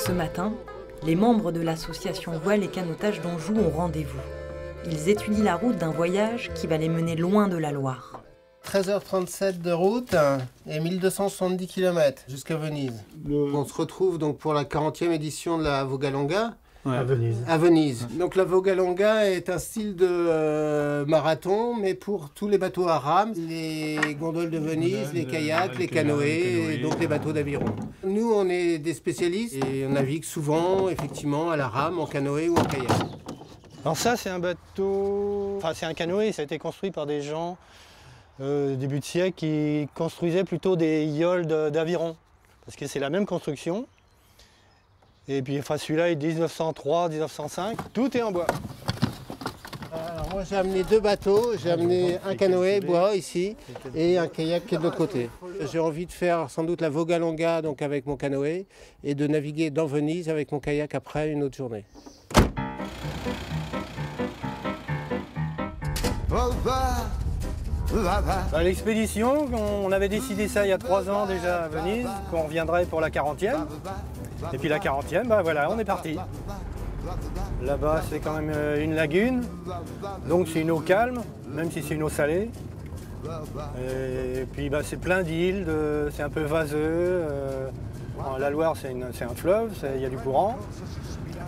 Ce matin, les membres de l'association Voile et Canotage d'Anjou ont rendez-vous. Ils étudient la route d'un voyage qui va les mener loin de la Loire. 13h37 de route et 1270 km jusqu'à Venise. On se retrouve donc pour la 40e édition de la Vogalonga. Ouais, à Venise. À Venise. Donc la Vogalonga est un style de marathon, mais pour tous les bateaux à rame, les gondoles de Venise, les kayaks, les canoës, et donc les bateaux d'aviron. Nous, on est des spécialistes et on navigue souvent, effectivement, à la rame, en canoë ou en kayak. Alors ça, c'est un bateau... Enfin, c'est un canoë, ça a été construit par des gens début de siècle qui construisaient plutôt des yoles d'aviron. Parce que c'est la même construction. Et puis enfin, celui-là est 1903, 1905. Tout est en bois. Alors moi j'ai amené deux bateaux. J'ai amené un canoë bois ici et un kayak qui est de l'autre côté. J'ai envie de faire sans doute la Vogalonga donc avec mon canoë et de naviguer dans Venise avec mon kayak après une autre journée. L'expédition, on avait décidé ça il y a 3 ans déjà à Venise, qu'on reviendrait pour la 40e. Et puis la 40e, bah voilà, on est parti. Là-bas, c'est quand même une lagune, donc c'est une eau calme, même si c'est une eau salée. Et puis bah, c'est plein d'îles, c'est un peu vaseux. La Loire, c'est un fleuve, il y a du courant.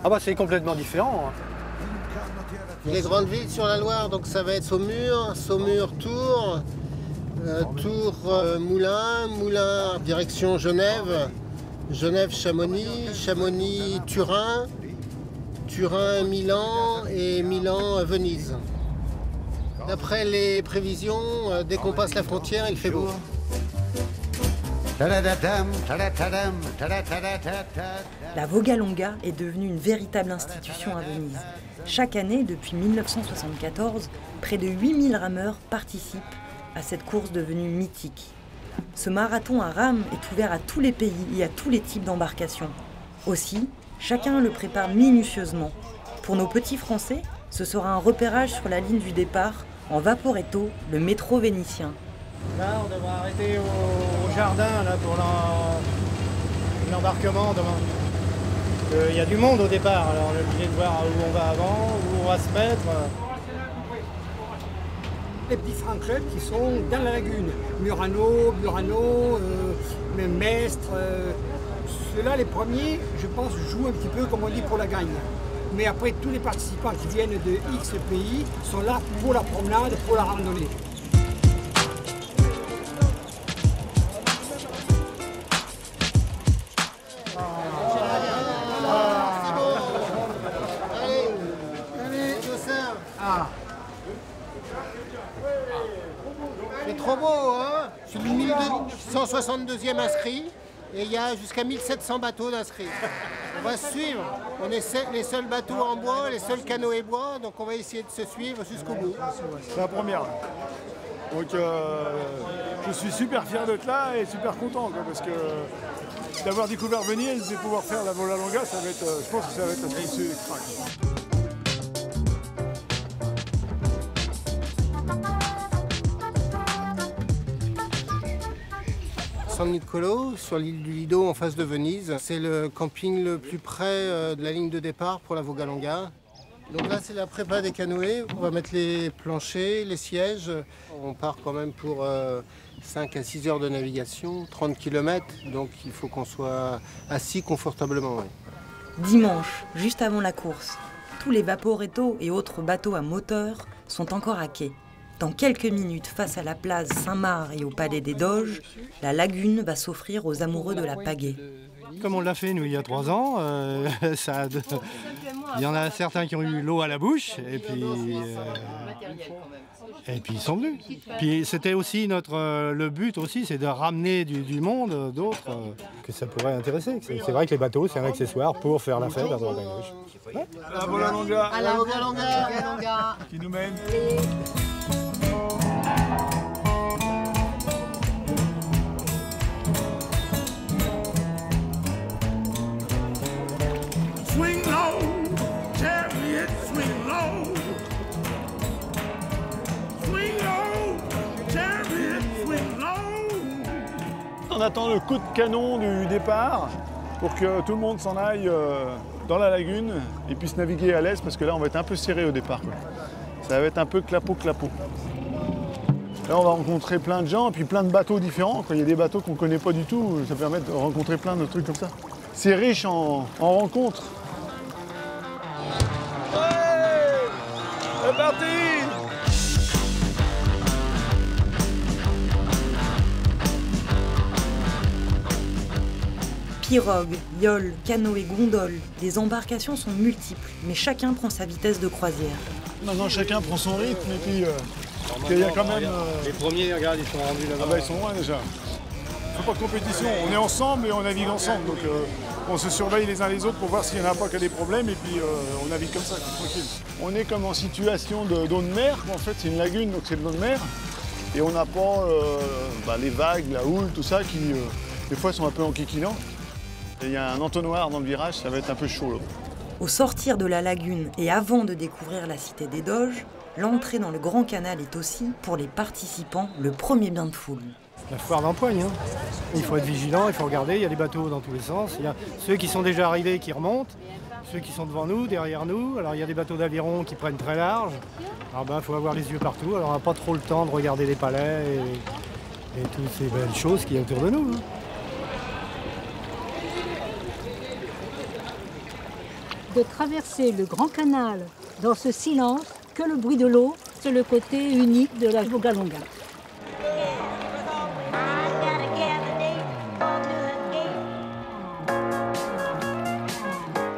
Ah bah c'est complètement différent. Les grandes villes sur la Loire, donc ça va être Saumur, Tours, Moulins, Moulins direction Genève, Chamonix, Turin, Milan et Milan Venise. D'après les prévisions, dès qu'on passe la frontière, il fait beau. La Vogalonga est devenue une véritable institution à Venise. Chaque année, depuis 1974, près de 8000 rameurs participent à cette course devenue mythique. Ce marathon à rame est ouvert à tous les pays et à tous les types d'embarcations. Aussi, chacun le prépare minutieusement. Pour nos petits Français, ce sera un repérage sur la ligne du départ en Vaporetto, le métro vénitien. Là, on devrait arrêter au jardin là, pour l'embarquement demain. Il y a du monde au départ, alors on est obligé de voir où on va avant, où on va se mettre. Les petits freins clubs qui sont dans la lagune. Murano, même Mestre. Ceux-là, les premiers, je pense, jouent un petit peu, comme on dit, pour la gagne. Mais après, tous les participants qui viennent de X pays sont là pour la promenade, pour la randonnée. C'est trop beau, hein? Je suis le 1162e inscrit et il y a jusqu'à 1700 bateaux d'inscrits. On va se suivre. On est les seuls bateaux en bois, les seuls canoës bois, donc on va essayer de se suivre jusqu'au bout. C'est la première. Donc je suis super fier d'être là et super content quoi, parce que d'avoir découvert Venise et de pouvoir faire la Vogalonga, ça va être, je pense que ça va être assez extra. 'San Niccolò, sur l'île du Lido, en face de Venise. C'est le camping le plus près de la ligne de départ pour la Vogalonga. Donc là, c'est la prépa des canoës. On va mettre les planchers, les sièges. On part quand même pour 5 à 6 heures de navigation, 30 km. Donc il faut qu'on soit assis confortablement. Ouais. Dimanche, juste avant la course, tous les Vaporetto et autres bateaux à moteur sont encore à quai. Dans quelques minutes, face à la place Saint-Marc et au Palais des Doges, la lagune va s'offrir aux amoureux de la pagaie. Comme on l'a fait nous il y a 3 ans, il y en a certains qui ont eu l'eau à la bouche et puis ils sont venus. Puis c'était aussi le but aussi, c'est de ramener du monde, d'autres que ça pourrait intéresser. C'est vrai que les bateaux c'est un accessoire pour faire la fête à droite à gauche. Ouais. La Vogalonga, à la Vogalonga qui nous mène. Swing low, chariot, swing low. Swing low, chariot, swing low. On attend le coup de canon du départ pour que tout le monde s'en aille dans la lagune et puisse naviguer à l'aise, parce que là on va être un peu serré au départ, quoi. Ça va être un peu clapot-clapot. Là on va rencontrer plein de gens et puis plein de bateaux différents, quoi. Il y a des bateaux qu'on ne connaît pas du tout, ça permet de rencontrer plein de trucs comme ça. C'est riche en rencontres. Ouais, c'est parti! Pirogues, yoles, canoës, gondoles, les embarcations sont multiples, mais chacun prend sa vitesse de croisière. Maintenant chacun prend son rythme et puis il y a quand même... Les premiers, regarde, ils sont rendus là-bas. Ah bah ils sont loin déjà. Il ne faut pas de compétition, on est ensemble et on navigue ensemble. Donc on se surveille les uns les autres pour voir s'il n'y en a pas qui a des problèmes et puis on navigue comme ça, tranquille. On est comme en situation d'eau de mer, en fait c'est une lagune donc c'est de l'eau de mer. Et on n'a pas les vagues, la houle, tout ça qui des fois sont un peu enquiquinants. Il y a un entonnoir dans le virage, ça va être un peu chaud là. Au sortir de la lagune et avant de découvrir la cité des Doges, l'entrée dans le Grand Canal est aussi, pour les participants, le premier bain de foule. La foire d'empoigne, hein. Il faut être vigilant, il faut regarder, il y a des bateaux dans tous les sens. Il y a ceux qui sont déjà arrivés qui remontent, ceux qui sont devant nous, derrière nous. Alors il y a des bateaux d'aviron qui prennent très large. Alors il faut avoir les yeux partout, alors on n'a pas trop le temps de regarder les palais et toutes ces belles choses qu'il y a autour de nous, hein. De traverser le Grand Canal dans ce silence, que le bruit de l'eau, c'est le côté unique de la Vogalonga.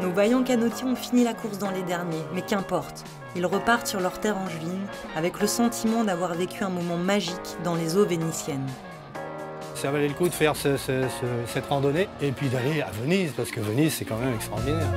Nos vaillants canotiers ont fini la course dans les derniers, mais qu'importe. Ils repartent sur leur terre angevine avec le sentiment d'avoir vécu un moment magique dans les eaux vénitiennes. Ça valait le coup de faire cette randonnée et puis d'aller à Venise, parce que Venise c'est quand même extraordinaire.